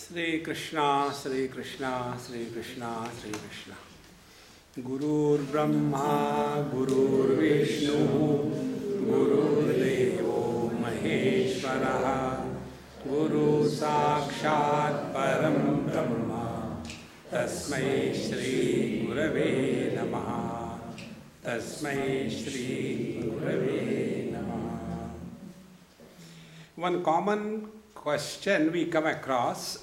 Sri Krishna, Sri Krishna, Sri Krishna, Sri Krishna. Gurur Brahma, Gurur Vishnu, Gurur Devo Maheshwaraha, Guru Sakshat Param Brahma, Tasmai Shri Gurave Namaha, Tasmai Shri Gurave Namaha. One common question we come across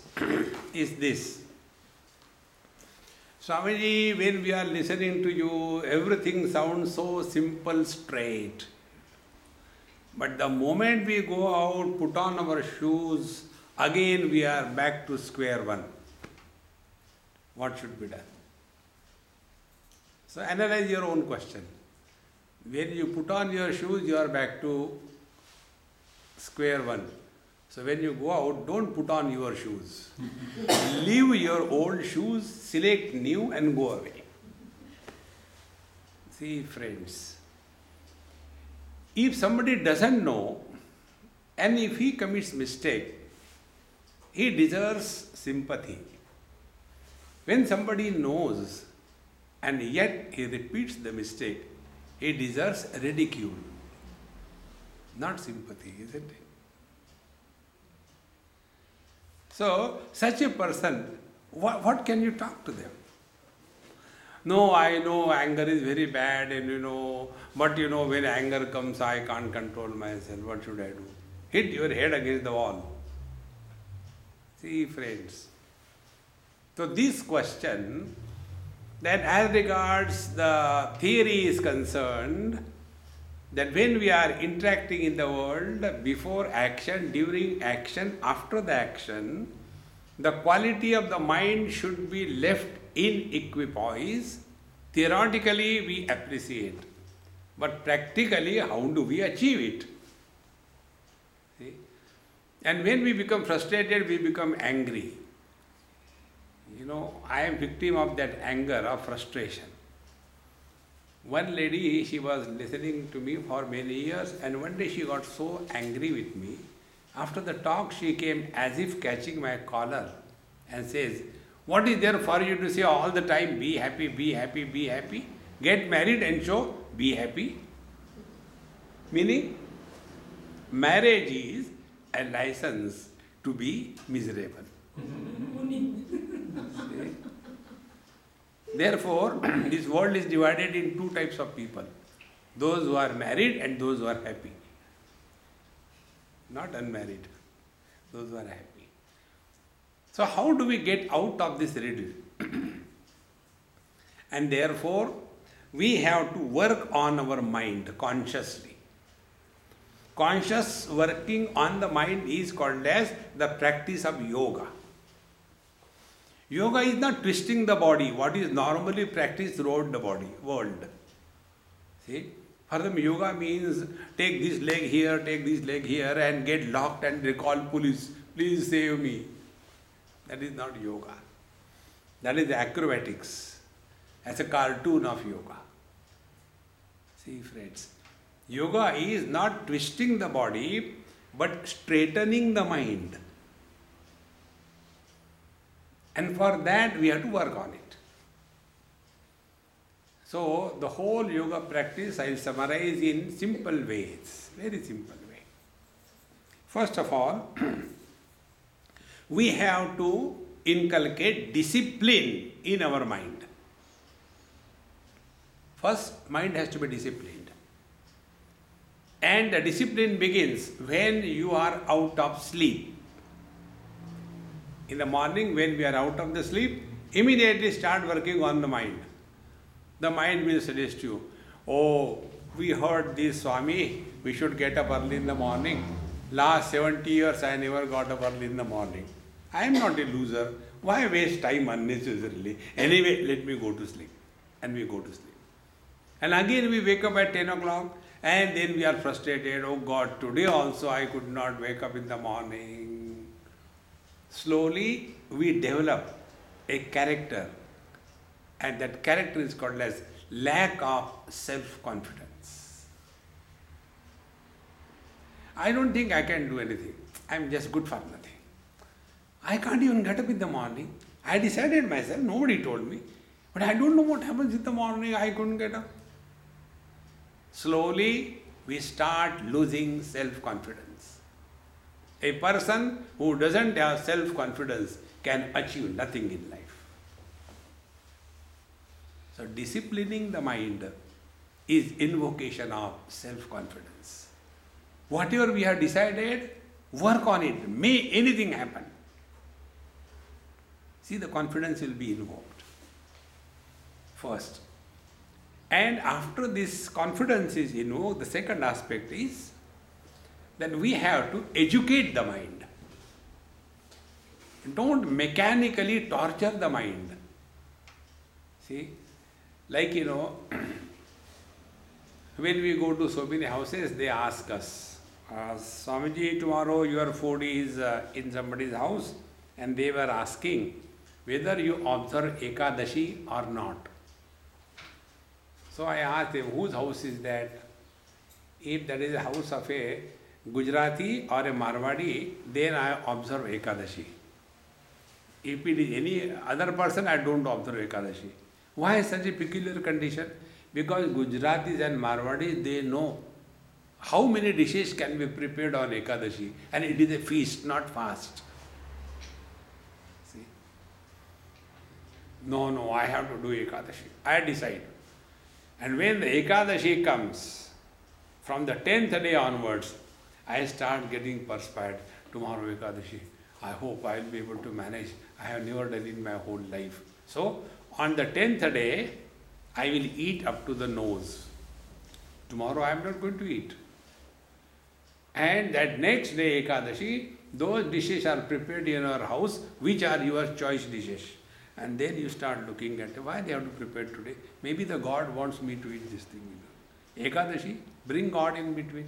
is this. Swamiji, when we are listening to you, everything sounds so simple, straight. But the moment we go out, put on our shoes, again we are back to square one. What should be done? So analyze your own question. When you put on your shoes, you are back to square one. So when you go out, don't put on your shoes. Leave your old shoes, select new and go away. See, friends, if somebody doesn't know and if he commits mistake, he deserves sympathy. When somebody knows and yet he repeats the mistake, he deserves ridicule, not sympathy, isn't it? So, such a person, what can you talk to them? No, I know anger is very bad but when anger comes, I can't control myself. What should I do? Hit your head against the wall. See, friends. So, this question, that as regards the theory is concerned, that when we are interacting in the world, before action, during action, after the action, the quality of the mind should be left in equipoise. Theoretically, we appreciate. But practically, how do we achieve it? See? And when we become frustrated, we become angry. I am victim of that anger, of frustration. One lady, she was listening to me for many years, and one day she got so angry with me. After the talk, she came as if catching my collar and says, "What is there for you to say all the time? Be happy, be happy, be happy. Get married and show, be happy." Meaning, marriage is a license to be miserable. Therefore, this world is divided in two types of people. Those who are married and those who are happy. Not unmarried. Those who are happy. So how do we get out of this riddle? And therefore, we have to work on our mind consciously. Conscious working on the mind is called as the practice of yoga. Yoga is not twisting the body, what is normally practiced throughout the world. See? For them, yoga means take this leg here, take this leg here and get locked and recall police. Please save me. That is not yoga. That is acrobatics. As a cartoon of yoga. See, friends. Yoga is not twisting the body, but straightening the mind. And for that, we have to work on it. So, the whole yoga practice I will summarize in simple ways, very simple way. First of all, we have to inculcate discipline in our mind. First, mind has to be disciplined. And the discipline begins when you are out of sleep. In the morning, when we are out of the sleep, immediately start working on the mind. The mind will suggest you, "Oh, we heard this, Swami, we should get up early in the morning. Last 70 years, I never got up early in the morning. I am not a loser. Why waste time unnecessarily? Anyway, let me go to sleep." And we go to sleep. And again, we wake up at 10 o'clock, and then we are frustrated. "Oh God, today also I could not wake up in the morning." Slowly, we develop a character, and that character is called as lack of self-confidence. I don't think I can do anything. I am just good for nothing. I can't even get up in the morning. I decided myself, nobody told me. But I don't know what happens in the morning, I couldn't get up. Slowly, we start losing self-confidence. A person who doesn't have self-confidence can achieve nothing in life. So disciplining the mind is invocation of self-confidence. Whatever we have decided, work on it. May anything happen. See, the confidence will be invoked first. And after this confidence is invoked, the second aspect is that we have to educate the mind. Don't mechanically torture the mind. See, like when we go to so many houses, they ask us, Swamiji, tomorrow your food is in somebody's house, and they were asking whether you observe Ekadashi or not. So I asked them, whose house is that? If that is a house of a Gujarati or a Marwadi, then I observe Ekadashi. If it is any other person, I don't observe Ekadashi. Why such a peculiar condition? Because Gujaratis and Marwadis, they know how many dishes can be prepared on Ekadashi, and it is a feast, not fast. See? No, I have to do Ekadashi. I decide. And when the Ekadashi comes, from the 10th day onwards, I start getting perspired. Tomorrow Ekadashi, I hope I will be able to manage. I have never done in my whole life. So, on the 10th day, I will eat up to the nose. Tomorrow I am not going to eat. And that next day Ekadashi, those dishes are prepared in our house, which are your choice dishes. And then you start looking at why they have to prepare today. Maybe the God wants me to eat this thing. Ekadashi, bring God in between.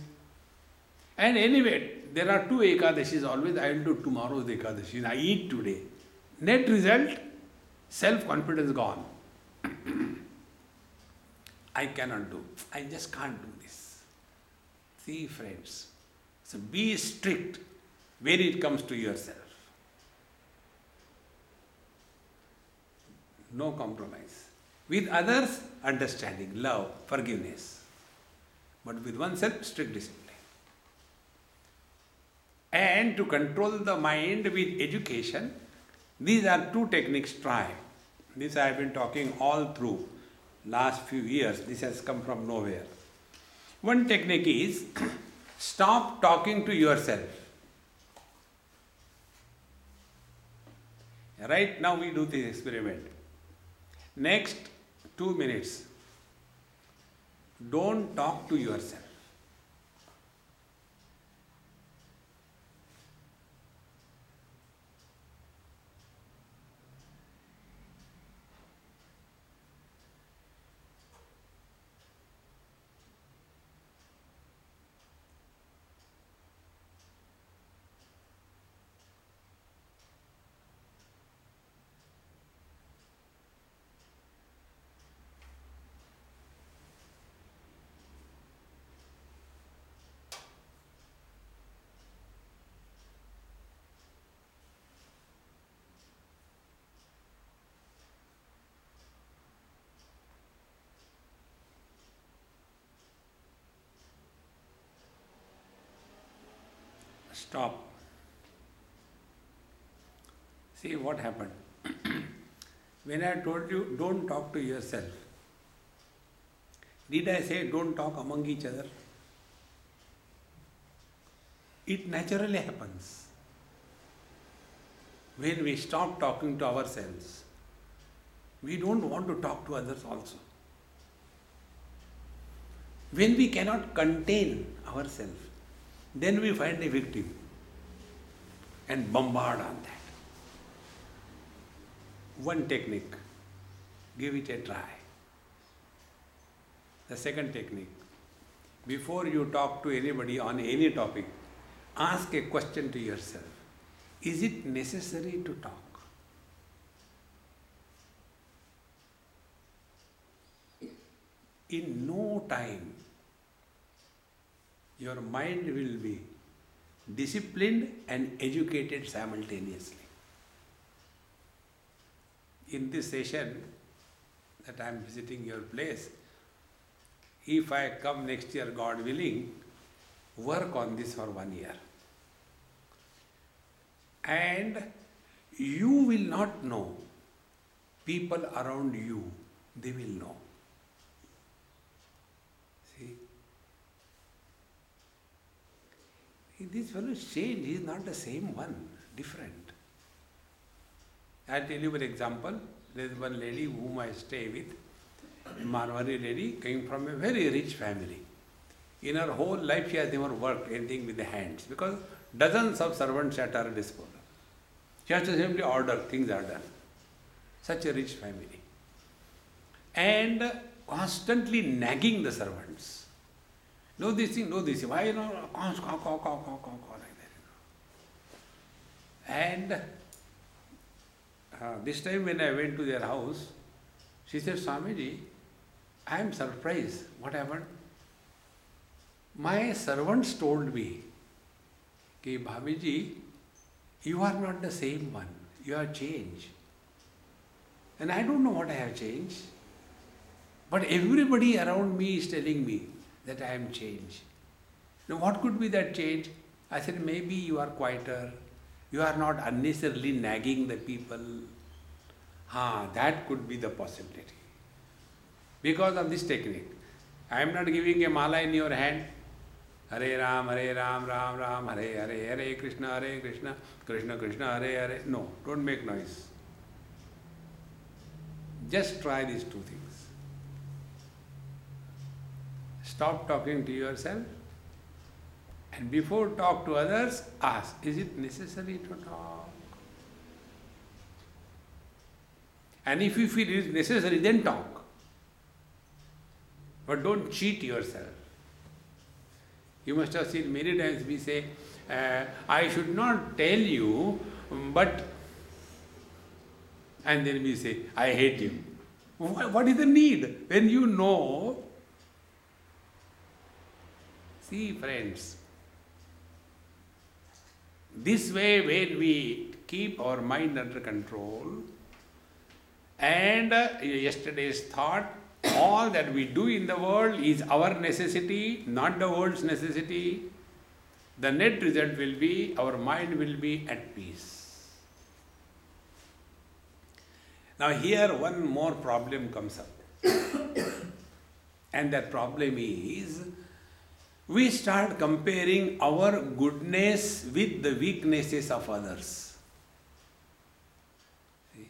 And anyway, there are two Ekadashis always. I will do tomorrow's Ekadashi. I eat today. Net result, self-confidence gone. I cannot do. I just can't do this. See, friends. So be strict when it comes to yourself. No compromise. With others, understanding, love, forgiveness. But with oneself, strict discipline. And to control the mind with education, these are two techniques. Try. This I have been talking all through last few years. This has come from nowhere. One technique is stop talking to yourself. Right now we do this experiment. Next 2 minutes, don't talk to yourself. Stop. See what happened. When I told you don't talk to yourself, did I say don't talk among each other? It naturally happens. When we stop talking to ourselves, we don't want to talk to others also. When we cannot contain ourselves, then we find a victim and bombard on that. One technique, give it a try. The second technique, before you talk to anybody on any topic, ask a question to yourself. Is it necessary to talk? In no time, your mind will be disciplined and educated simultaneously. in this session that I am visiting your place, if I come next year, God willing, work on this for 1 year. And you will not know. People around you, they will know. See? This fellow's change is not the same one, different. I'll tell you an example. There is one lady whom I stay with, a Marwari lady, came from a very rich family. In her whole life, she has never worked anything with the hands because dozens of servants at her disposal. She has to simply order, things are done. Such a rich family. And constantly nagging the servants. No this thing, no this thing. Why, like that. And this time when I went to their house, she said, Swamiji, I am surprised. What happened? My servants told me, Ki Bhabiji, you are not the same one. You have changed. And I don't know what I have changed. But everybody around me is telling me that I am changed. Now what could be that change? I said, maybe you are quieter. You are not unnecessarily nagging the people. That could be the possibility. Because of this technique. I am not giving a mala in your hand. Hare Ram, Ram Ram, Hare Hare, Hare Krishna, Krishna Krishna, Hare Hare. No, don't make noise. Just try these two things. Stop talking to yourself and before talk to others, ask, is it necessary to talk? And if you feel it is necessary, then talk. But don't cheat yourself. You must have seen many times we say, I should not tell you, but, and then we say, I hate you. What is the need? When you know, see friends, this way when we keep our mind under control and yesterday's thought, all that we do in the world is our necessity, not the world's necessity. The net result will be, our mind will be at peace. Now here one more problem comes up. And that problem is, we start comparing our goodness with the weaknesses of others. See?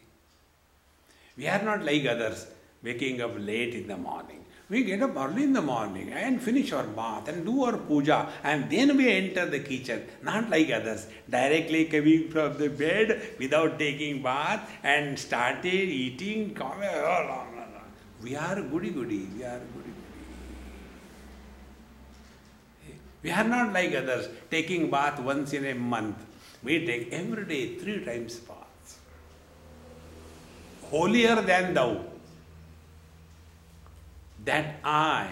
We are not like others, waking up late in the morning. We get up early in the morning and finish our bath and do our puja and then we enter the kitchen, not like others, directly coming from the bed without taking bath and started eating. We are goody-goody, we are goody-goody. We are not like others, taking bath once in a month. We take every day 3 times baths. Holier than thou. That I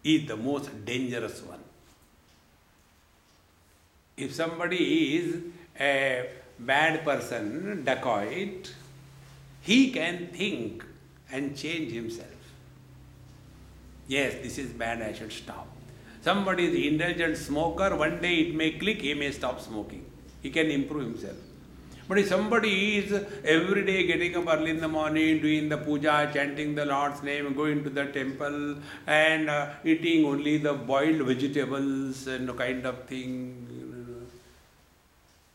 is the most dangerous one. If somebody is a bad person, dacoit, he can think and change himself. Yes, this is bad, I should stop. Somebody is indulgent smoker, one day it may click, he may stop smoking. He can improve himself. But if somebody is every day getting up early in the morning, doing the puja, chanting the Lord's name, going to the temple and eating only the boiled vegetables and kind of thing,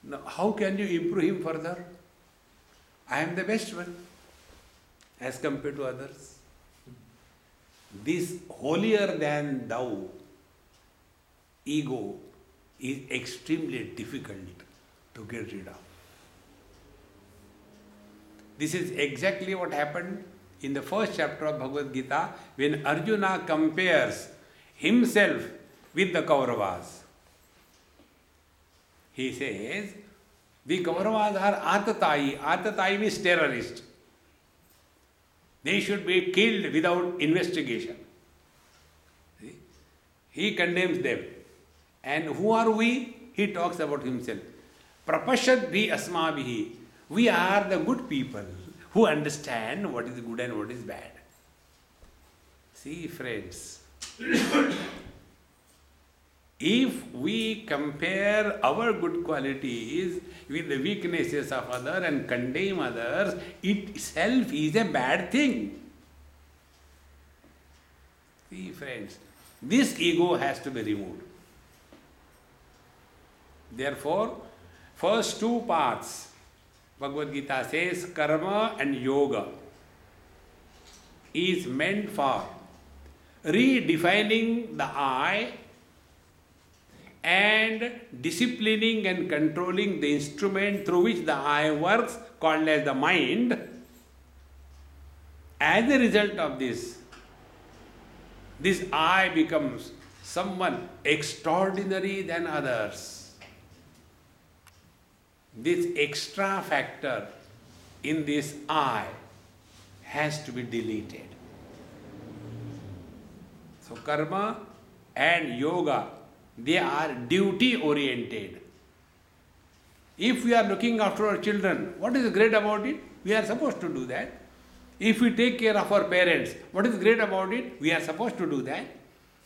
now, how can you improve him further? I am the best one as compared to others. This holier than thou ego is extremely difficult to get rid of. This is exactly what happened in the first chapter of Bhagavad Gita when Arjuna compares himself with the Kauravas. He says, the Kauravas are Atatayi. Atatayi means terrorist. They should be killed without investigation. See? He condemns them. And who are we? He talks about himself. Prapashyadbhi asmabhihi. We are the good people. who understand what is good and what is bad. See, friends, if we compare our good qualities with the weaknesses of others and condemn others, itself is a bad thing. See, friends, this ego has to be removed. Therefore, first two parts, Bhagavad Gita says, karma and yoga is meant for redefining the I and disciplining and controlling the instrument through which the I works, called as the mind. As a result of this I becomes someone extraordinary than others. This extra factor in this I has to be deleted. So karma and yoga, they are duty oriented. If we are looking after our children, what is great about it? We are supposed to do that. If we take care of our parents, what is great about it? We are supposed to do that.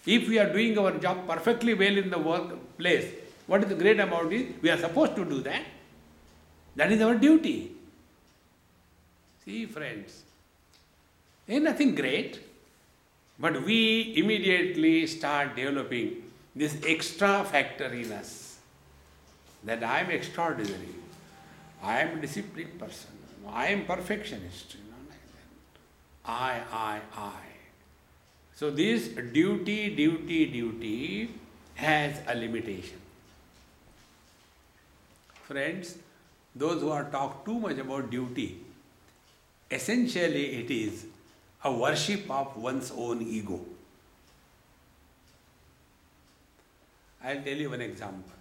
If we are doing our job perfectly well in the workplace, what is great about it? We are supposed to do that. That is our duty. See, friends, there is nothing great, but we immediately start developing this extra factor in us, that I am extraordinary, I am a disciplined person, I am perfectionist, like that. I. So this duty has a limitation. Friends, those who are talk too much about duty, essentially it is a worship of one's own ego. I'll tell you one example.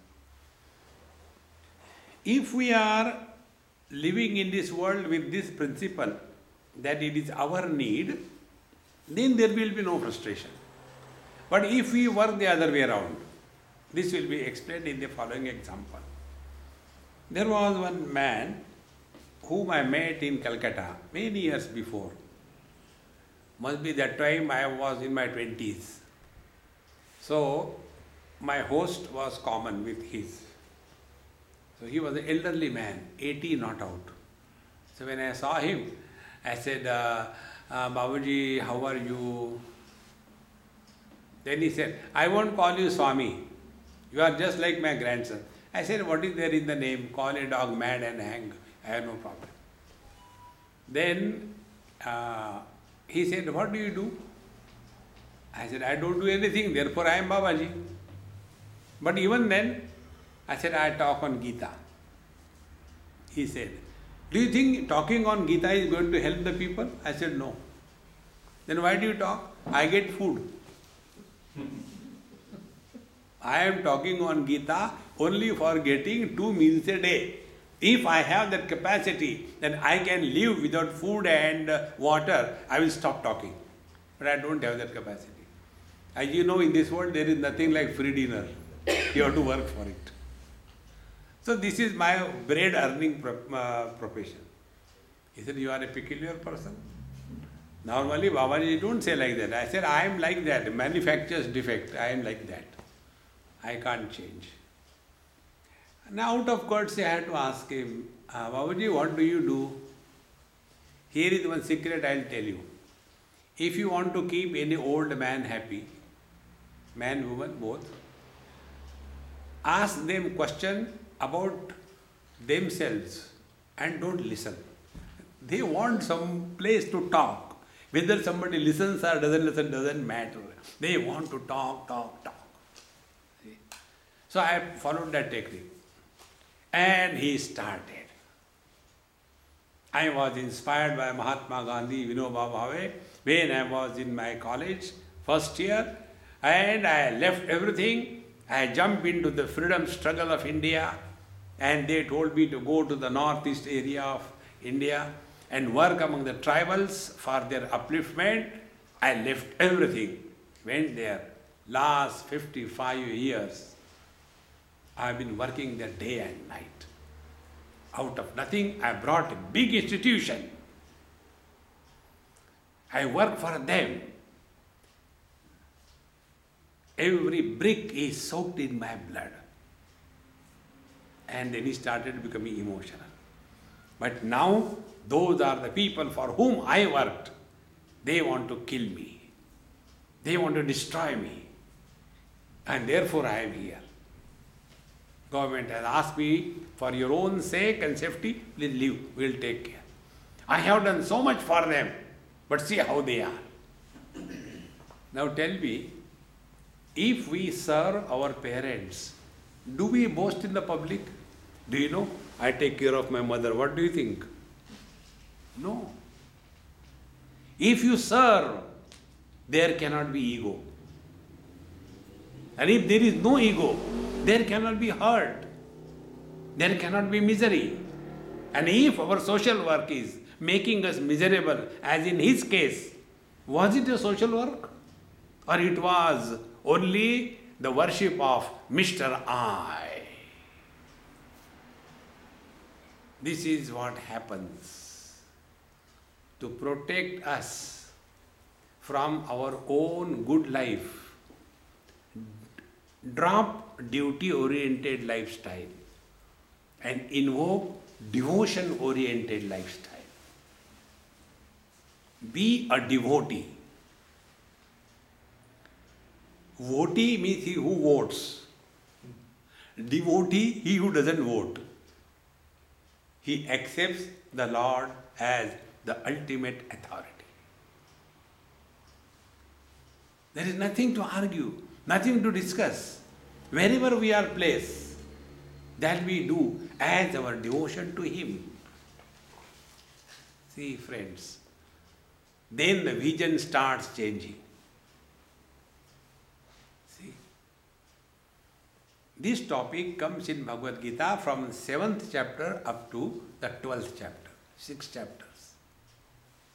If we are living in this world with this principle that it is our need, then there will be no frustration. But if we work the other way around, this will be explained in the following example. There was one man whom I met in Calcutta many years before. Must be that time I was in my 20s. So my host was common with his. So he was an elderly man, 80 not out. So when I saw him, I said, Babuji, how are you? Then he said, I won't call you Swami. You are just like my grandson. I said, what is there in the name? Call a dog mad and hang. I have no problem. Then he said, what do you do? I said, I don't do anything, therefore I am Babaji. But even then, I said, I talk on Gita. He said, do you think talking on Gita is going to help the people? I said, no. Then why do you talk? I get food. I am talking on Gita only for getting 2 meals a day. If I have that capacity, then I can live without food and water, I will stop talking. But I don't have that capacity. As you know, in this world, there is nothing like free dinner. You have to work for it. So this is my bread earning profession. He said, you are a peculiar person. Normally, Babaji don't say like that. I said, I am like that. Manufacturer's defect. I am like that. I can't change. Now, out of courtesy, I had to ask him, Babaji, what do you do? Here is one secret I will tell you. If you want to keep any old man happy, man, woman, both, ask them question about themselves and don't listen. They want some place to talk. Whether somebody listens or doesn't listen doesn't matter. They want to talk. See? So I followed that technique. And he started. I was inspired by Mahatma Gandhi, Vinoba Bhave, when I was in my college, first year, and I left everything. I jumped into the freedom struggle of India, and they told me to go to the northeast area of India and work among the tribals for their upliftment. I left everything, went there. Last 55 years, I have been working there day and night. Out of nothing, I brought a big institution I work for them. Every brick is soaked in my blood. And then he started becoming emotional. But now, those are the people for whom I worked. They want to kill me. They want to destroy me. And therefore I am here. Government has asked me, for your own sake and safety, please leave, we will take care. I have done so much for them, but see how they are. Now tell me, if we serve our parents, do we boast in the public? Do you know, I take care of my mother, what do you think? No. If you serve, there cannot be ego. And if there is no ego, there cannot be hurt. There cannot be misery. And if our social work is making us miserable, as in his case, was it a social work? Or it was only the worship of Mr. I? This is what happens. To protect us from our own good life, drop duty-oriented lifestyle and invoke devotion-oriented lifestyle. Be a devotee. Votee means he who votes. Devotee, he who doesn't vote. He accepts the Lord as the ultimate authority. There is nothing to argue, nothing to discuss. Wherever we are placed, that we do as our devotion to Him. See, friends, then the vision starts changing. See, this topic comes in Bhagavad Gita from 7th chapter up to the 12th chapter. 6 chapters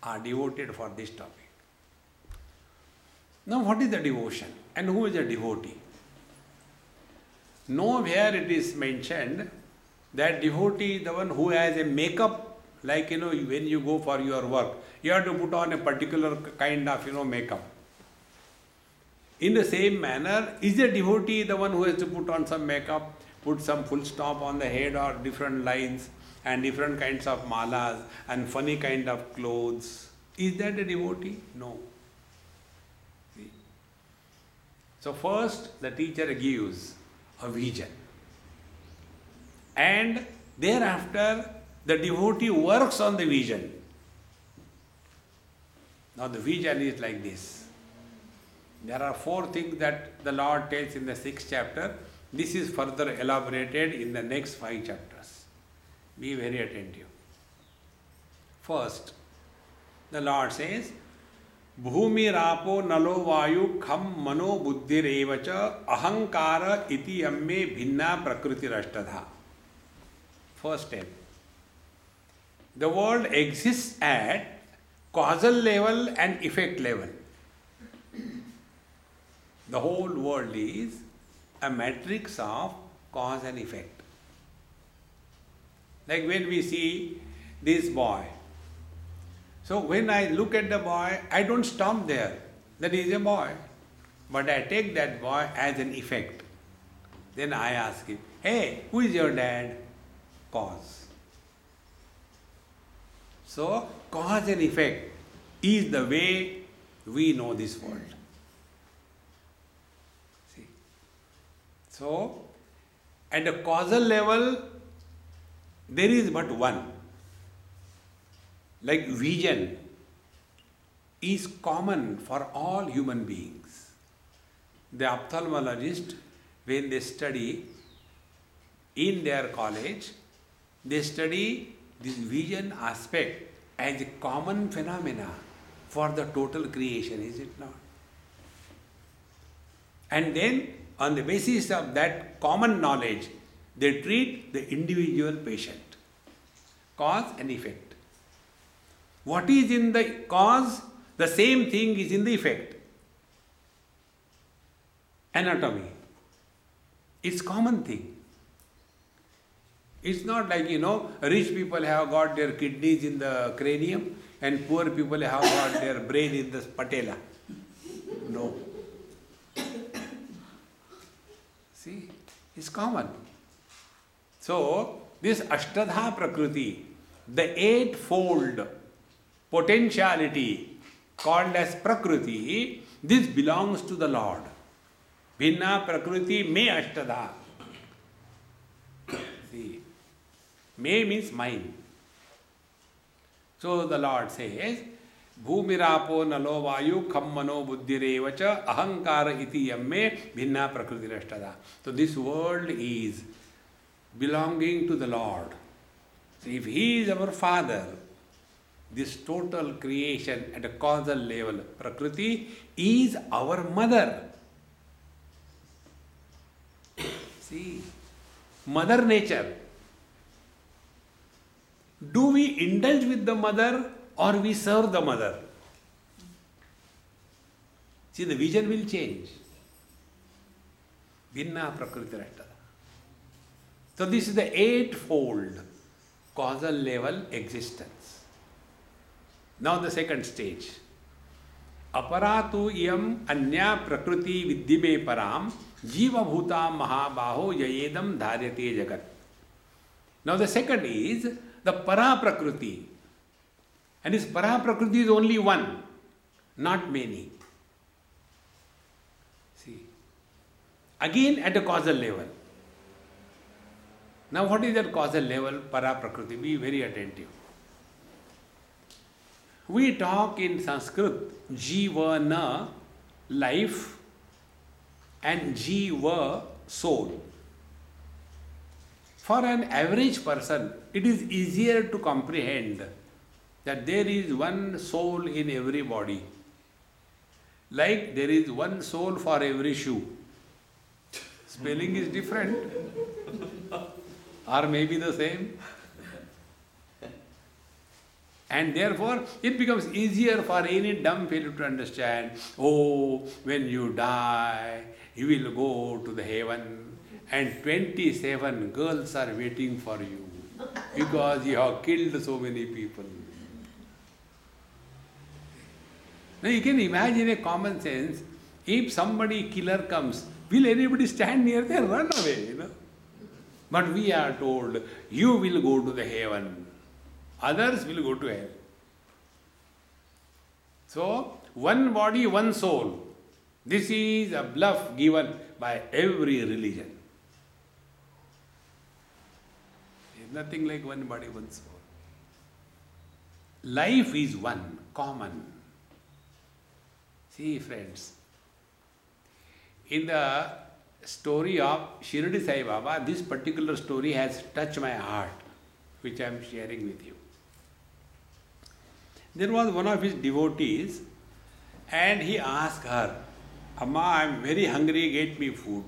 are devoted for this topic. Now, what is the devotion and who is a devotee? Nowhere it is mentioned that devotee is the one who has a makeup, like when you go for your work, you have to put on a particular kind of makeup. In the same manner, is a devotee the one who has to put on some makeup, put some full stop on the head or different lines and different kinds of malas and funny kind of clothes? Is that a devotee? No. See? So first the teacher gives a vision, and thereafter the devotee works on the vision. Now the vision is like this. There are 4 things that the Lord tells in the 6th chapter. This is further elaborated in the next 5 chapters. Be very attentive. First, the Lord says, Bhumi rapo nalo vayu kham mano buddhir evacha ahankara iti amme bhinna prakriti rashtadha. First step. The world exists at causal level and effect level. The whole world is a matrix of cause and effect. Like when we see this boy. So when I look at the boy, I don't stop there. That is a boy. But I take that boy as an effect. Then I ask him, hey, who is your dad? Cause. So cause and effect is the way we know this world. See. So at the causal level, there is but one. Like vision is common for all human beings. The ophthalmologist, when they study in their college, they study this vision aspect as a common phenomena for the total creation, is it not? And then on the basis of that common knowledge, they treat the individual patient. Cause and effect. What is in the cause, the same thing is in the effect. Anatomy. It's common thing. It's not like, rich people have got their kidneys in the cranium. and poor people have got their brain in the patela. No. See, it's common. So, this Ashtadha Prakriti, the eightfold potentiality called as Prakriti, this belongs to the Lord. Bhinna Prakriti Me Ashtadha. See, Me means mine. So the Lord says, Bhumirapo nalo vayu khammano buddhirevacha ahankara iti yamme bhinna prakriti rashtada. So this world is belonging to the Lord. So if He is our Father, this total creation at a causal level, Prakriti, is our mother. See, Mother Nature. Do we indulge with the mother or we serve the mother? See, the vision will change. Bhinna Prakriti Rashtada. So this is the eightfold causal level existence. Now the second stage. Aparatu iyam anya prakriti vidyame param jiva bhutam mahabaho yayedam dharyate jagat. Now the second is the para prakriti. And this para prakriti is only one, not many. See. Again at a causal level. Now what is that causal level, para prakriti? Be very attentive. We talk in Sanskrit, jivana, life, and jiva, soul. For an average person, it is easier to comprehend that there is one soul in every body. Like there is one soul for every shoe. Spelling is different. Or maybe the same. And therefore, it becomes easier for any dumb fellow to understand, oh, when you die, you will go to the heaven and 27 girls are waiting for you because you have killed so many people. Now you can imagine a common sense, if somebody killer comes, will anybody stand near there? Run away, you know. But we are told, you will go to the heaven. Others will go to hell. So, one body, one soul. This is a bluff given by every religion. There is nothing like one body, one soul. Life is one, common. See, friends, in the story of Shirdi Sai Baba, this particular story has touched my heart, which I am sharing with you. There was one of his devotees and he asked her, Amma, I am very hungry, get me food.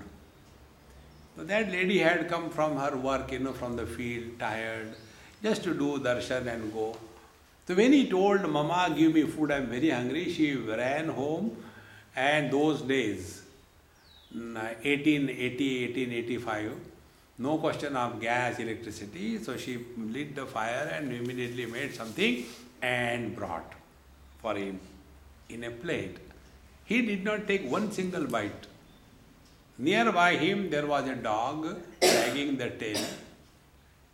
So that lady had come from her work, from the field, tired, just to do darshan and go. So when he told, Mama, give me food, I am very hungry, she ran home, and those days, 1880, 1885, no question of gas, electricity, so she lit the fire and immediately made something and brought for him in a plate. He did not take one single bite. Nearby him there was a dog wagging the tail.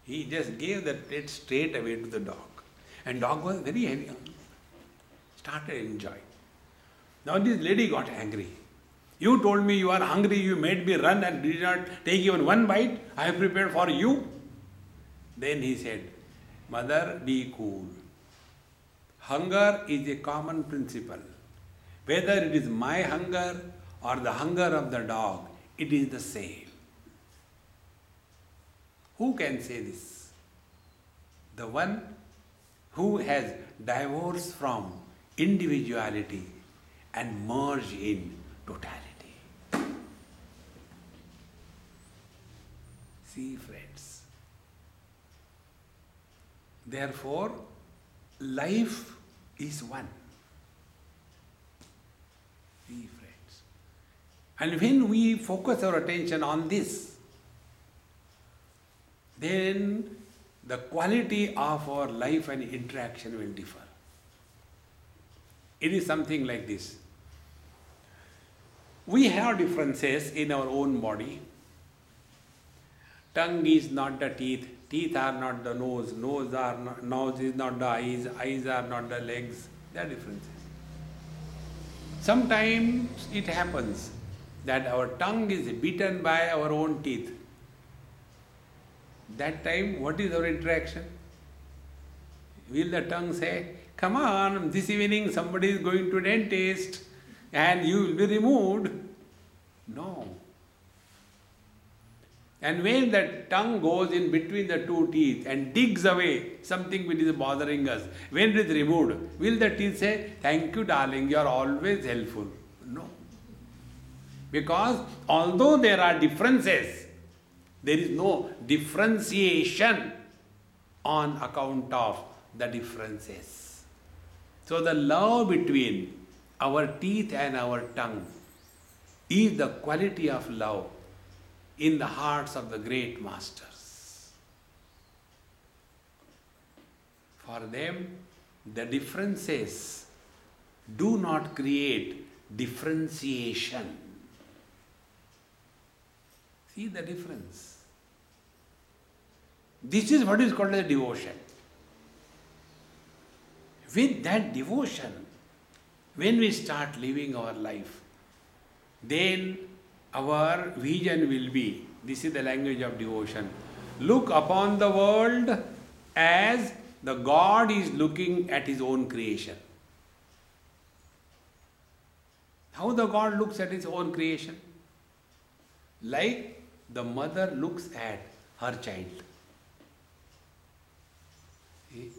He just gave the plate straight away to the dog. And dog was very heavy. Started enjoying. Now this lady got angry. You told me you are hungry, you made me run and did not take even one bite. I have prepared for you. Then he said, Mother, be cool. Hunger is a common principle. Whether it is my hunger or the hunger of the dog, it is the same. Who can say this? The one who has divorced from individuality and merged in totality. See, friends. Therefore, life is one. See, friends. And when we focus our attention on this, then the quality of our life and interaction will differ. It is something like this. We have differences in our own body. Tongue is not the teeth, teeth are not the nose, nose is not the eyes, eyes are not the legs. There are differences. Sometimes it happens that our tongue is bitten by our own teeth. That time, what is our interaction? Will the tongue say, come on, this evening somebody is going to dentist and you will be removed? No. And when the tongue goes in between the two teeth and digs away something which is bothering us, when it is removed, will the teeth say, thank you darling, you are always helpful? No. Because although there are differences, there is no differentiation on account of the differences. So the love between our teeth and our tongue is the quality of love in the hearts of the great masters. For them, the differences do not create differentiation. See the difference. This is what is called as devotion. With that devotion, when we start living our life, then our vision will be, this is the language of devotion, look upon the world as the God is looking at his own creation. How the God looks at his own creation? Like the mother looks at her child. See?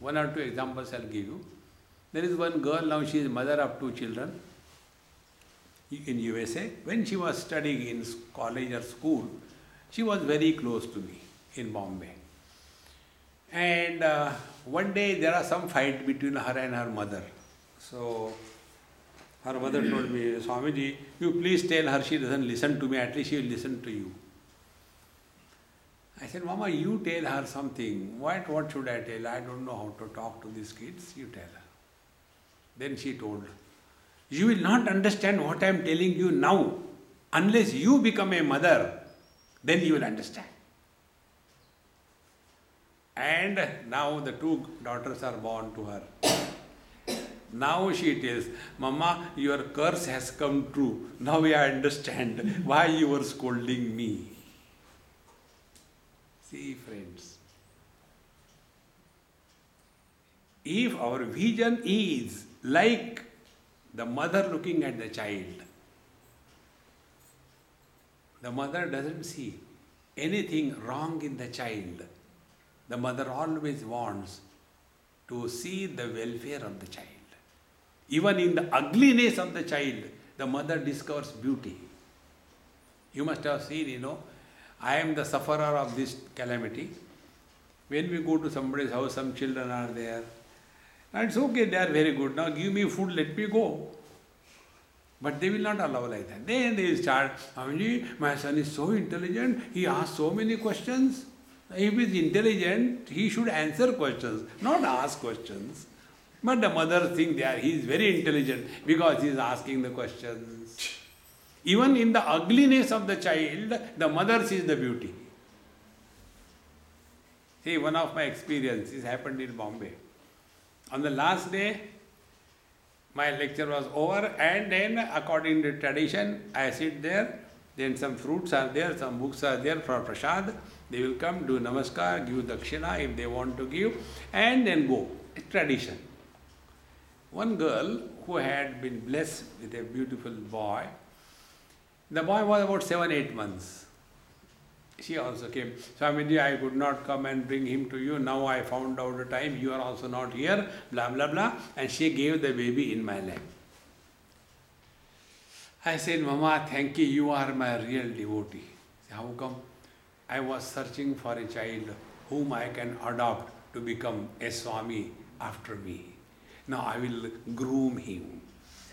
One or two examples I'll give you. There is one girl, now she is mother of two children in USA. When she was studying in college or school, she was very close to me in Bombay. And one day there are some fight between her and her mother. So her mother told me, Swamiji, you please tell her she doesn't listen to me, at least she will listen to you. I said, Mama, you tell her something. What should I tell? I don't know how to talk to these kids. You tell her. Then she told, you will not understand what I am telling you now. Unless you become a mother, then you will understand. And now the two daughters are born to her. Now she tells, Mama, your curse has come true. Now I understand why you were scolding me. See, friends, if our vision is like the mother looking at the child, the mother doesn't see anything wrong in the child. The mother always wants to see the welfare of the child. Even in the ugliness of the child, the mother discovers beauty. You must have seen, I am the sufferer of this calamity. When we go to somebody's house, some children are there. And it's okay, they are very good. Now give me food, let me go. But they will not allow like that. Then they will start, Swamiji, my son is so intelligent, he asks so many questions. If he is intelligent, he should answer questions, not ask questions. But the mother thinks he is very intelligent because he is asking the questions. Even in the ugliness of the child, the mother sees the beauty. See, one of my experiences happened in Bombay. On the last day, my lecture was over, and then according to tradition, I sit there, then some fruits are there, some books are there for prasad. They will come, do namaskar, give dakshina if they want to give, and then go. It's tradition. One girl who had been blessed with a beautiful boy, the boy was about 7-8 months. She also came. Swamiji, I could not come and bring him to you. Now I found out the time, you are also not here, blah, blah, blah. And she gave the baby in my lap. I said, Mama, thank you, you are my real devotee. How come? I was searching for a child whom I can adopt to become a Swami after me. Now I will groom him,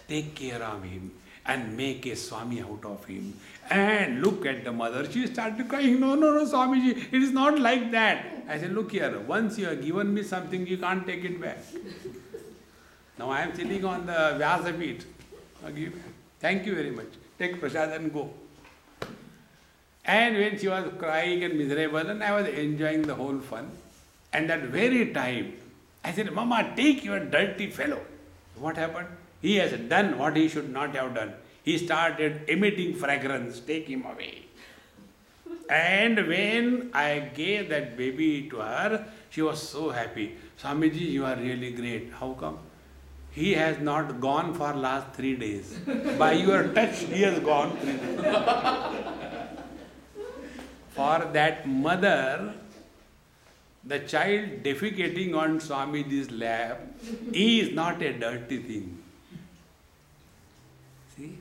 take care of him, and make a Swami out of him. And look at the mother. She started crying, no, Swamiji, it is not like that. I said, look here, once you have given me something, you can't take it back. Now I am sitting on the Vyasa feet. Thank you very much. Take prasad and go. And when she was crying and miserable, and I was enjoying the whole fun, and that very time, I said, Mama, take your dirty fellow. What happened? He has done what he should not have done. He started emitting fragrance. Take him away. And when I gave that baby to her, she was so happy. Swamiji, you are really great. How come? He has not gone for last 3 days. By your touch, he has gone 3 days. For that mother, the child defecating on Swamiji's lap is not a dirty thing. See?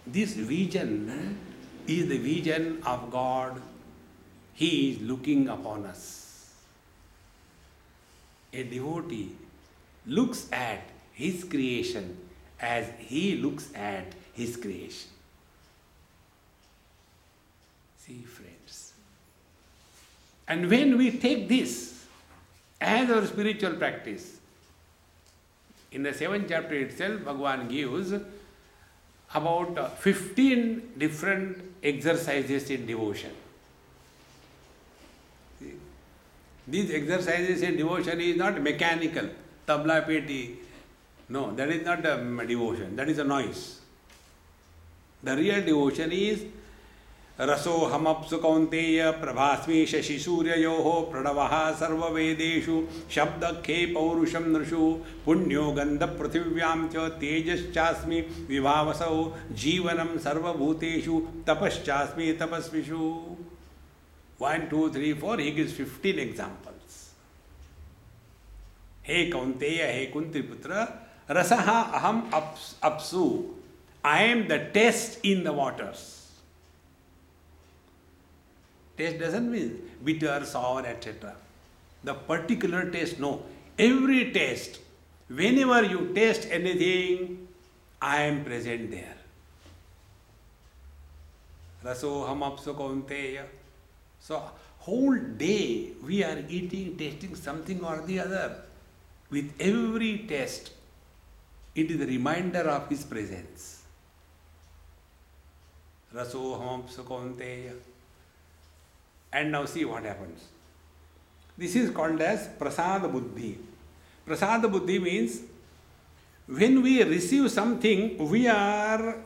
This vision is the vision of God. He is looking upon us. A devotee looks at his creation as he looks at his creation. See, friends. And when we take this as our spiritual practice, in the 7th chapter itself, Bhagavan gives about 15 different exercises in devotion. See? These exercises in devotion is not mechanical, tabla peti. No, that is not a devotion, that is a noise. The real devotion is रसो हमप्सु कौन्तेय प्रभास्मि शशि सूर्ययोः प्रणवः सर्ववेदेषु शब्दखे पौरुषं नृषु पुण्यो गन्धपृथिव्यां च तेजश्चास्मि विभावसौ जीवनं सर्वभूतेषु तपश्चास्मि तपस्विषु. 1, 2, 3, 4, he gives 15 examples. Hey Kaunteya, hey Kuntiputra, rasaha aham apsu. I am the taste in the waters. Taste doesn't mean bitter, sour, etc. The particular taste, no. Every taste, whenever you taste anything, I am present there. Raso ham apsu kaunteya. So, whole day we are eating, tasting something or the other. With every taste, it is a reminder of His presence. Raso ham apsu kaunteya. And now see what happens. This is called as prasada buddhi. Prasada buddhi means when we receive something, we are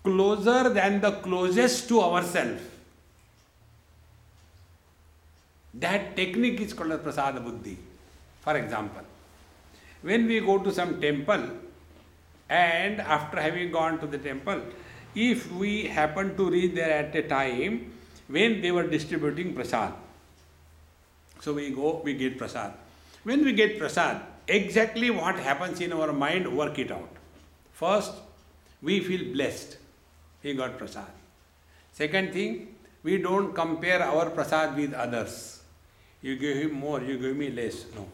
closer than the closest to ourselves. That technique is called as prasada buddhi. For example, when we go to some temple, and after having gone to the temple, if we happen to reach there at a time when they were distributing prasad, so we go, we get prasad. When we get prasad, exactly what happens in our mind, work it out. First, we feel blessed. He got prasad. Second thing, we don't compare our prasad with others. You give him more, you give me less. No.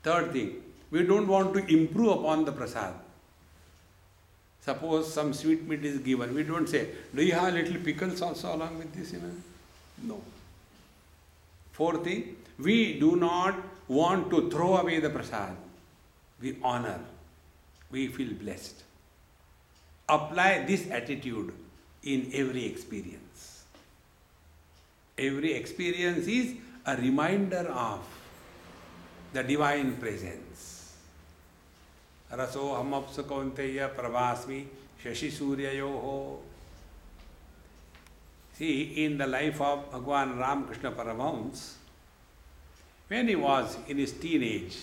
Third thing, we don't want to improve upon the prasad. Suppose some sweet meat is given, we don't say, do you have little pickles also along with this? No. Fourth thing, we do not want to throw away the prasad. We honor. We feel blessed. Apply this attitude in every experience. Every experience is a reminder of the divine presence. Raso hamapsu kaunteya pravasmi shashi suryayoho. See, in the life of Bhagavan Ramakrishna Paramahamsa, when he was in his teenage,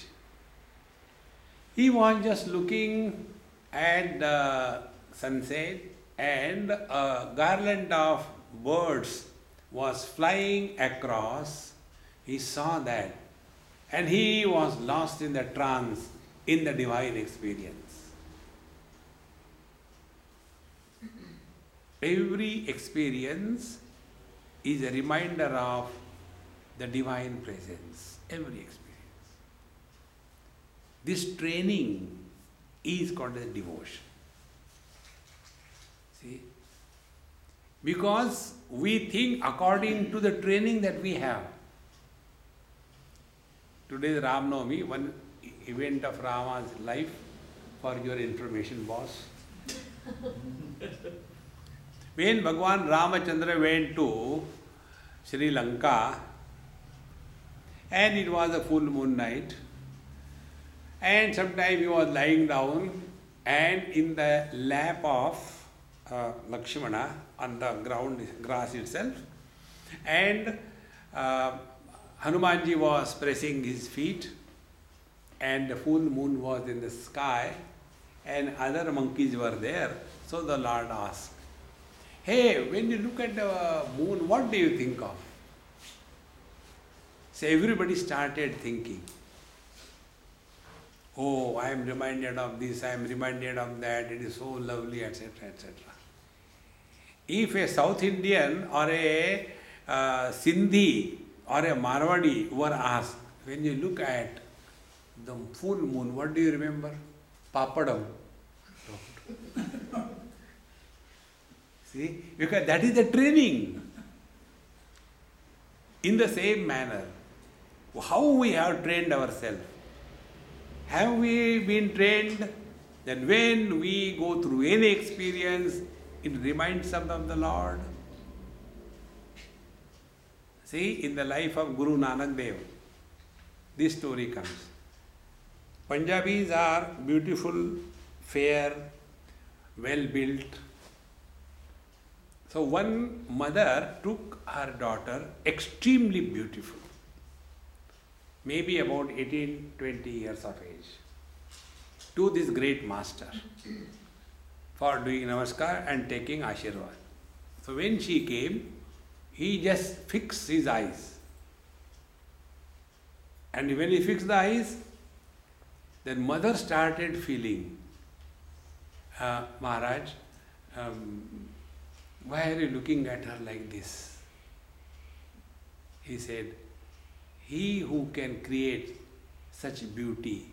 he was just looking at the sunset and a garland of birds was flying across. He saw that and he was lost in the trance, in the divine experience. Every experience is a reminder of the divine presence. Every experience. This training is called as devotion. See? Because we think according to the training that we have. Today is Ram Navami, one event of Rama's life for your information, boss. When Bhagwan Ramachandra went to Sri Lanka, and it was a full moon night, and sometime he was lying down, and in the lap of Lakshmana on the grass itself, and Hanumanji was pressing his feet, and the full moon was in the sky, and other monkeys were there. So the Lord asked, "Hey, when you look at the moon, what do you think of?" So everybody started thinking, "Oh, I am reminded of this, I am reminded of that, it is so lovely, etc., etc." If a South Indian or a Sindhi or a Marwadi were asked, when you look at the full moon, what do you remember? Papadam. See, because that is the training. In the same manner, how we have trained ourselves. Have we been trained that when we go through any experience, it reminds us of the Lord? See, in the life of Guru Nanak Dev, this story comes. Punjabis are beautiful, fair, well built. So one mother took her daughter, extremely beautiful, maybe about 18, 20 years of age, to this great master for doing namaskar and taking ashirvad. So when she came, he just fixed his eyes. And when he fixed the eyes, then mother started feeling, Maharaj, why are you looking at her like this? He said, he who can create such beauty,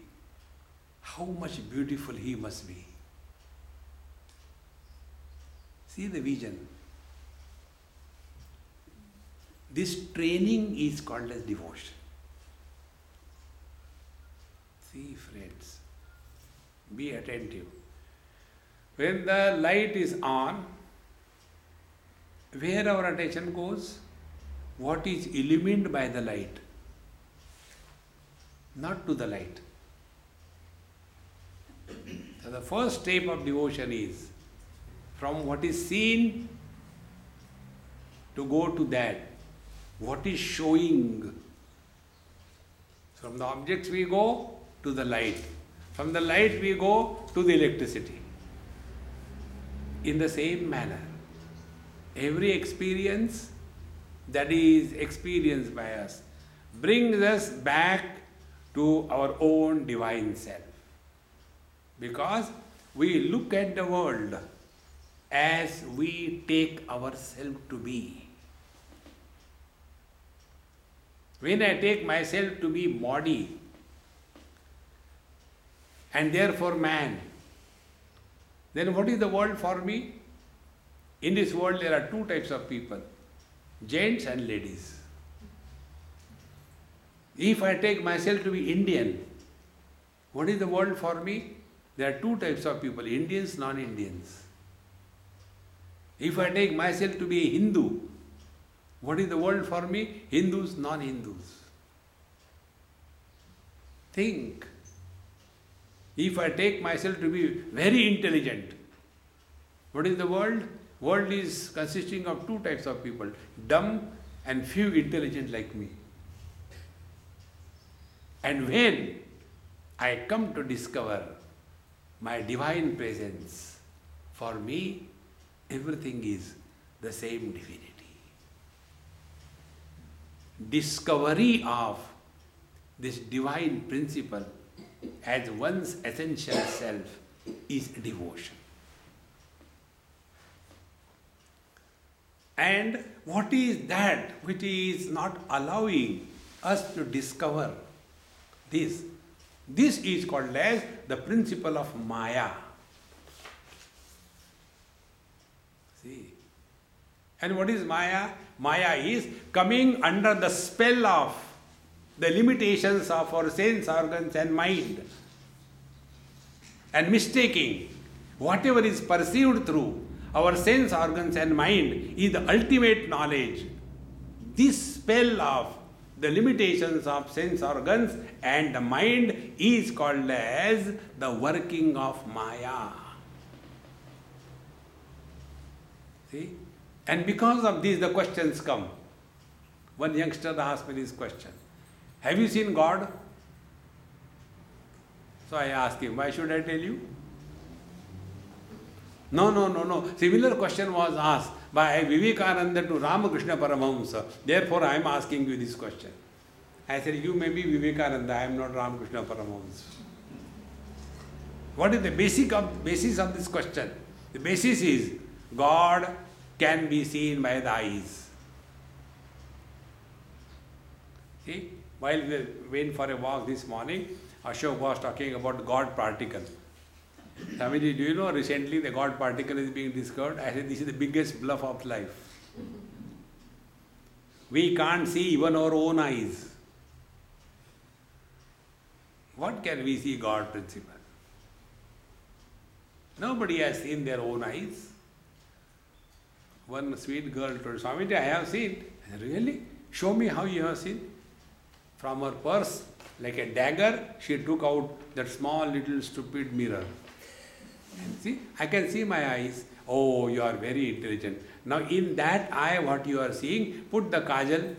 how much beautiful he must be. See the vision. This training is called as devotion. See, friends, be attentive. When the light is on, where our attention goes? What is illumined by the light? Not to the light. So the first step of devotion is from what is seen to go to that. What is showing? From the objects we go to the light. From the light we go to the electricity. In the same manner, every experience that is experienced by us brings us back to our own divine self. Because we look at the world as we take ourselves to be. When I take myself to be body and therefore man, then what is the world for me? In this world there are two types of people, gents and ladies. If I take myself to be Indian, what is the world for me? There are two types of people, Indians, non-Indians. If I take myself to be a Hindu, what is the world for me? Hindus, non-Hindus. Think. If I take myself to be very intelligent, what is the world? World is consisting of two types of people, dumb and few intelligent like me. And when I come to discover my divine presence, for me, everything is the same divinity. Discovery of this divine principle as one's essential self is devotion. And what is that which is not allowing us to discover this? This is called as the principle of Maya. See? And what is Maya? Maya is coming under the spell of the limitations of our sense organs and mind, and mistaking whatever is perceived through our sense organs and mind is the ultimate knowledge. This spell of the limitations of sense organs and the mind is called as the working of Maya. See? And because of this, the questions come. One youngster asked me this question: have you seen God? So I asked him, why should I tell you? No. Similar question was asked by Vivekananda to Ramakrishna Paramahamsa. Therefore, I am asking you this question. I said, you may be Vivekananda, I am not Ramakrishna Paramahamsa. What is the basis of this question? The basis is God can be seen by the eyes. See, while we went for a walk this morning, Ashok was talking about God particle. Swamiji, do you know recently the God particle is being discovered? I said, this is the biggest bluff of life. We can't see even our own eyes. What can we see God principle? Nobody has seen their own eyes. One sweet girl told Swamiji, I have seen. I said, really? Show me how you have seen. From her purse, like a dagger, she took out that small little stupid mirror. And see, I can see my eyes. Oh, you are very intelligent. Now in that eye, what you are seeing, put the kajal.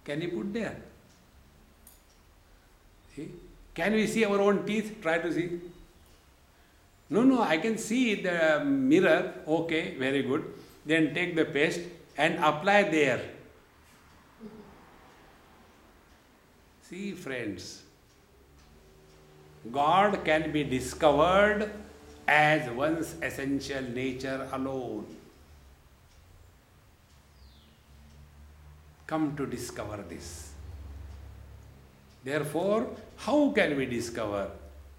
Can you put there? See? Can we see our own teeth? Try to see. No, I can see the mirror. Okay, very good. Then take the paste and apply there. See, friends, God can be discovered as one's essential nature alone. Come to discover this. Therefore, how can we discover?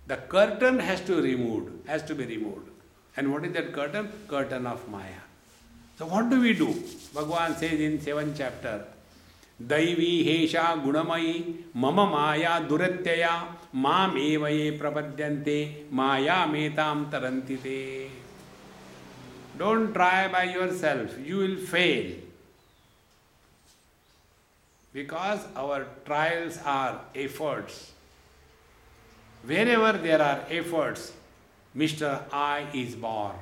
The curtain has to be removed. And what is that curtain? Curtain of Maya. So what do we do? Bhagavan says in 7th chapter, Daivi hesha gunamayi mama maya duratyaya mam evaye prapadyante maya metam tarantite. Don't try by yourself, you will fail. Because our trials are efforts. Wherever there are efforts, Mr. I is born.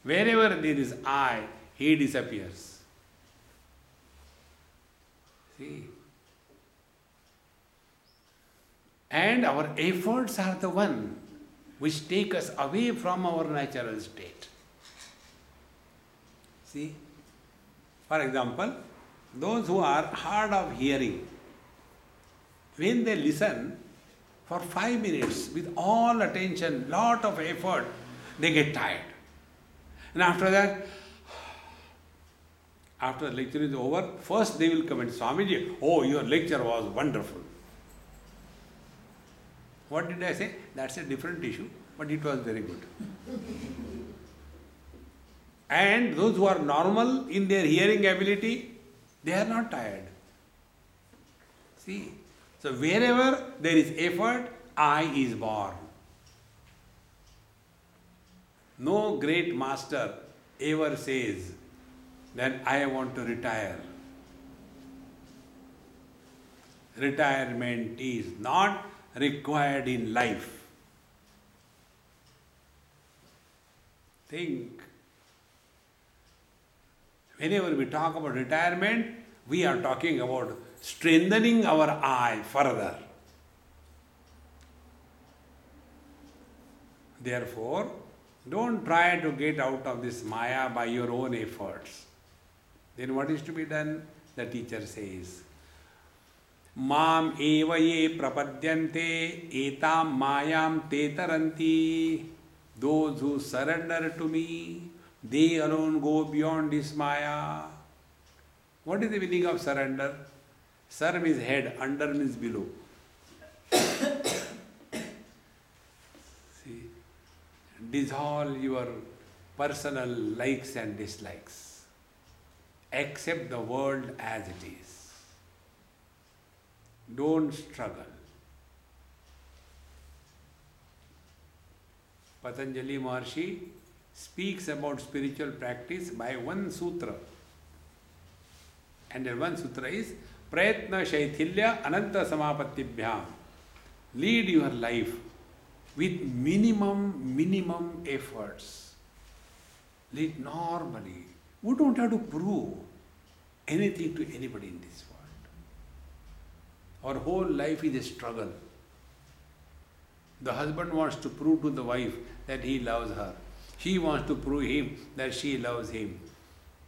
Wherever there is I, he disappears. See? And our efforts are the one which take us away from our natural state. See? For example, those who are hard of hearing, when they listen for 5 minutes with all attention, lot of effort, they get tired. And after that, after the lecture is over, first they will comment, Swamiji, oh, your lecture was wonderful. What did I say? That's a different issue, but it was very good. And those who are normal in their hearing ability, they are not tired. See? So wherever there is effort, I is born. No great master ever says that I want to retire. Retirement is not required in life. Think. Whenever we talk about retirement, we are talking about strengthening our I further. Therefore, don't try to get out of this Maya by your own efforts. Then what is to be done? The teacher says, Mam eva ye prapadyante etam mayam te taranti. Those who surrender to me, they alone go beyond this Maya. What is the meaning of surrender? Sar means head, under means below. See, dissolve your personal likes and dislikes. Accept the world as it is. Don't struggle. Patanjali Maharshi speaks about spiritual practice by one sutra. And that one sutra is Prayatna Shaithilya Ananta Samapatibhyam. Lead your life with minimum efforts. Lead normally. We don't have to prove anything to anybody in this world. Our whole life is a struggle. The husband wants to prove to the wife that he loves her. She wants to prove him that she loves him.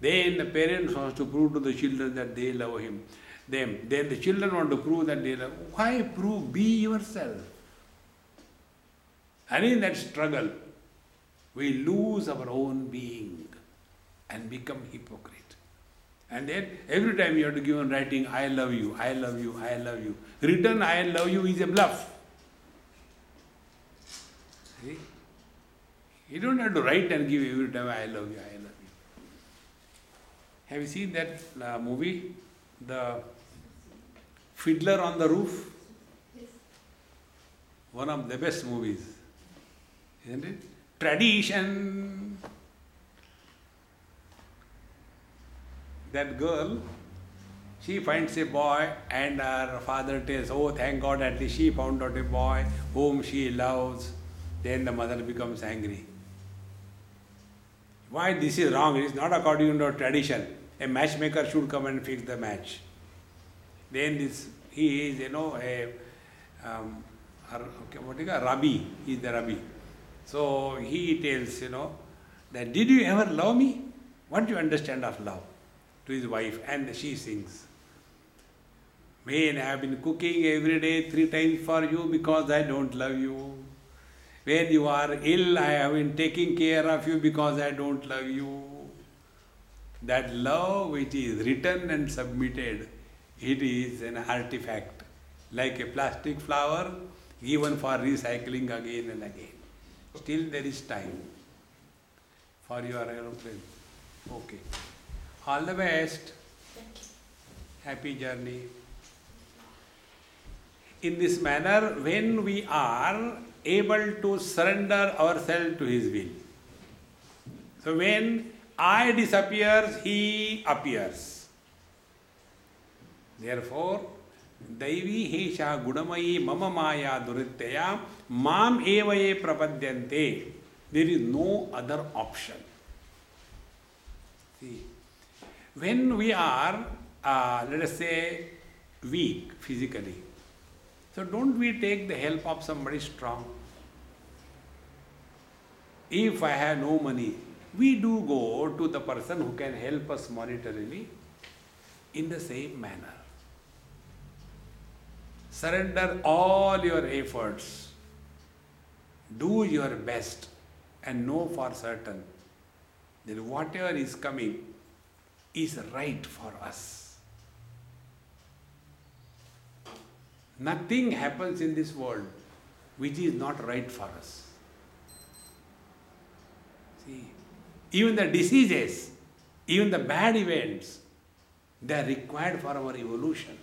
Then the parents want to prove to the children that they love them. Then the children want to prove that they love. Why prove? Be yourself. And in that struggle, we lose our own being and become hypocrite. And then every time you have to give on writing, I love you, I love you, I love you. Written, I love you is a bluff. See? You don't have to write and give every time, I love you, I love you. Have you seen that movie, The Fiddler on the Roof? Yes. One of the best movies, isn't it? Tradition. That girl, she finds a boy and her father tells, oh thank God, at least she found out a boy whom she loves. Then the mother becomes angry. Why this is wrong? It is not according to tradition. A matchmaker should come and fix the match. Then he is, Rabbi. He is the Rabbi. So he tells, that did you ever love me? What do you understand of love? To his wife, and she sings. Man, I have been cooking every day 3 times for you because I don't love you. When you are ill, I have been taking care of you because I don't love you. That love which is written and submitted, it is an artifact, like a plastic flower given for recycling again and again. Still there is time for your aeroplane. Okay. All the best. Happy journey. In this manner, when we are able to surrender ourselves to His will. So when I disappears, He appears. Therefore, Daivi Hesha Gudamayi Mama Maya Duritya Mam Evaye Prapadyante. There is no other option. See, when we are, let us say, weak physically, so don't we take the help of somebody strong? If I have no money, we do go to the person who can help us monetarily in the same manner. Surrender all your efforts. Do your best and know for certain that whatever is coming is right for us. Nothing happens in this world which is not right for us. See, even the diseases, even the bad events, they are required for our evolution.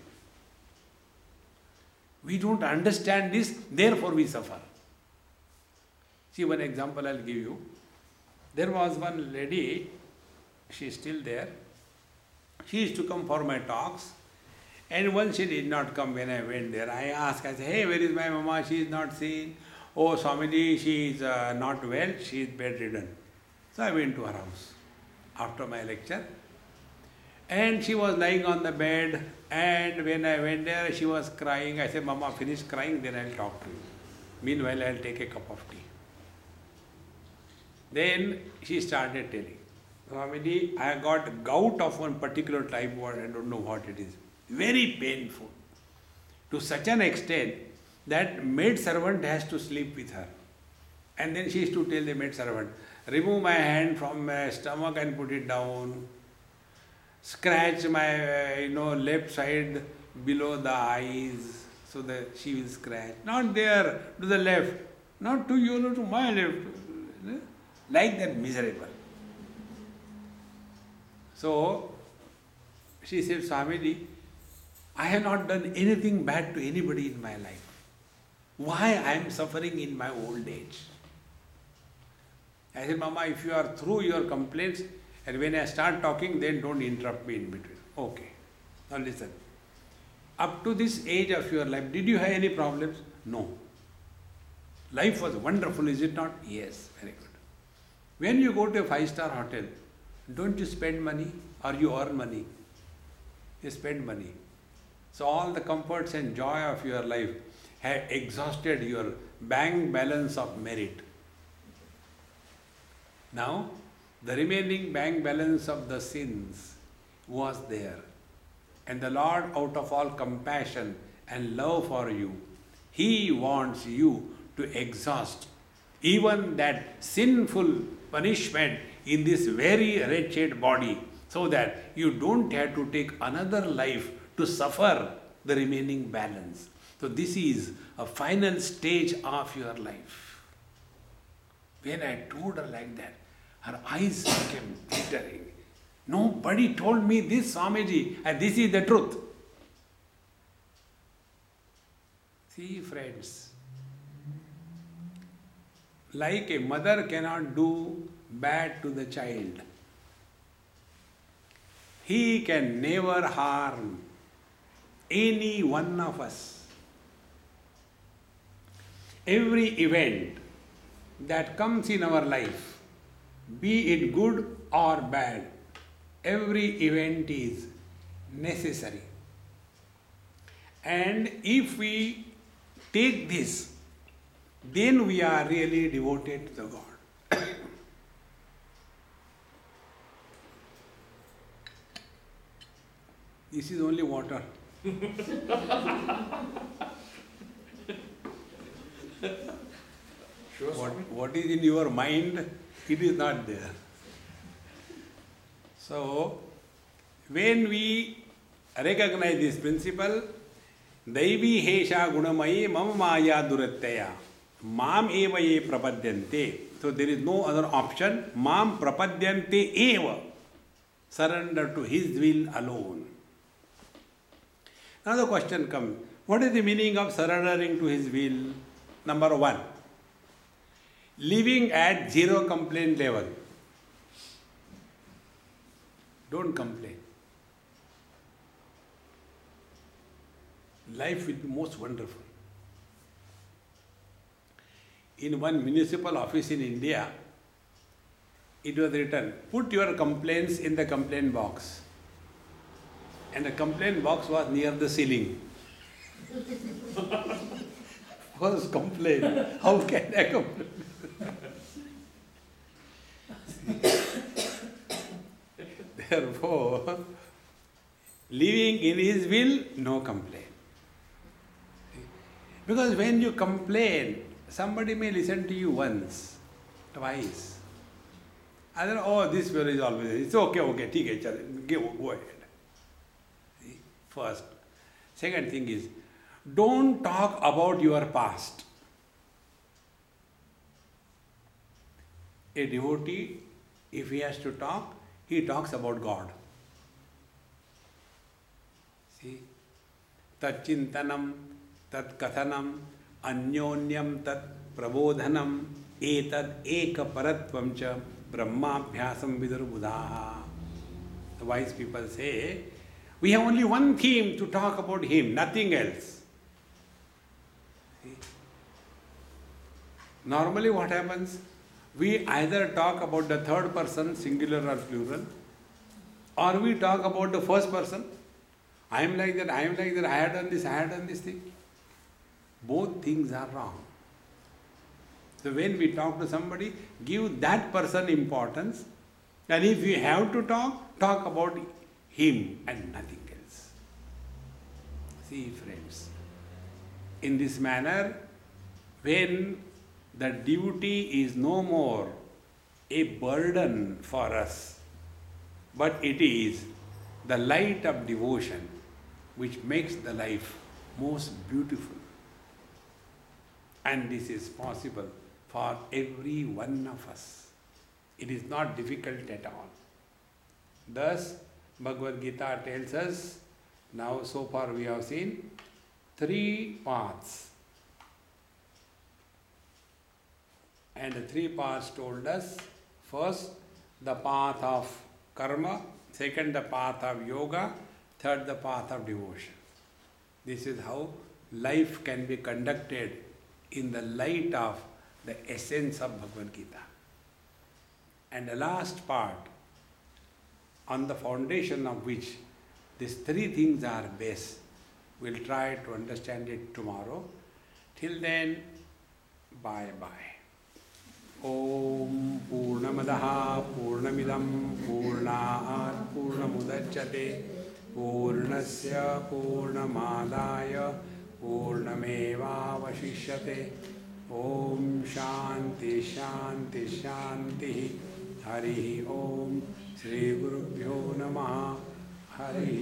We don't understand this, therefore we suffer. See, one example I'll give you. There was one lady, she is still there. She used to come for my talks, and once she did not come when I went there. I asked, I said, hey, where is my mama? She is not seen. Oh, Swamiji, she is not well, she is bedridden. So I went to her house after my lecture, and she was lying on the bed, and when I went there, she was crying. I said, Mama, finish crying, then I'll talk to you. Meanwhile, I'll take a cup of tea. Then she started telling, Swamiji, I got gout of one particular type, or I don't know what it is. Very painful. To such an extent that maid servant has to sleep with her. And then she used to tell the maid servant, remove my hand from my stomach and put it down. Scratch my left side below the eyes so that she will scratch. Not there, to the left. Not to you, not to my left. Like that, miserable. So, she said, Swamiji, I have not done anything bad to anybody in my life. Why I am suffering in my old age? I said, Mama, if you are through your complaints, and when I start talking, then don't interrupt me in between. Okay. Now listen. Up to this age of your life, did you have any problems? No. Life was wonderful, is it not? Yes, very good. When you go to a 5-star hotel, don't you spend money or you earn money? You spend money. So all the comforts and joy of your life have exhausted your bank balance of merit. Now, the remaining bank balance of the sins was there. And the Lord, out of all compassion and love for you, He wants you to exhaust even that sinful punishment in this very wretched body, so that you don't have to take another life to suffer the remaining balance. So this is a final stage of your life. When I told her like that, her eyes became glittering. Nobody told me this, Swamiji, and this is the truth. See, friends, like a mother cannot do bad to the child, he can never harm any one of us. Every event that comes in our life, be it good or bad, every event is necessary. And if we take this, then we are really devoted to the God. This is only water. Sure, What is in your mind, it is not there. So, when we recognize this principle, Daivi Hesha Gunamayi Mama Maya Durattaya Mam Eva Ye Prapadyante. So there is no other option. Mam Prapadyante Eva. Surrender to His will alone. Now the question comes, what is the meaning of surrendering to His will? Number one, living at zero complaint level. Don't complain. Life will be most wonderful. In one municipal office in India, it was written, put your complaints in the complaint box. And the complaint box was near the ceiling. First complain, how can I complain? Therefore, living in His will, no complaint. Because when you complain, somebody may listen to you once, twice. And then, oh, this fellow is always, it's okay, okay, go ahead. See? First. Second thing is, don't talk about your past. A devotee, if he has to talk, he talks about God. See? Tat chintanam, tat kathanam, anyonyam tat prabodhanam, etad eka paratvam cha brahmabhyasam vidurbuddhaha. The wise people say, we have only one theme to talk about Him, nothing else. See? Normally what happens? We either talk about the third person, singular or plural, or we talk about the first person. I am like that, I am like that, I have done this thing. Both things are wrong. So when we talk to somebody, give that person importance, and if you have to talk about him and nothing else. See, friends, in this manner, when the duty is no more a burden for us, but it is the light of devotion which makes the life most beautiful. And this is possible for every one of us. It is not difficult at all. Thus, Bhagavad Gita tells us Now so far we have seen 3 paths. And the 3 paths told us, first the path of karma, second the path of yoga, third the path of devotion. This is how life can be conducted in the light of the essence of Bhagavad Gita. And the last part, on the foundation of which these 3 things are based, we'll try to understand it tomorrow. Till then, bye-bye. Om Purnamadaha Purnamidam Purnat Purnamudachyate Purnasya Purnamadaya Purnameva Vashishyate. Om Shanti Shanti Shanti. Hari Om Shri Gurubhyo Namaha. Hari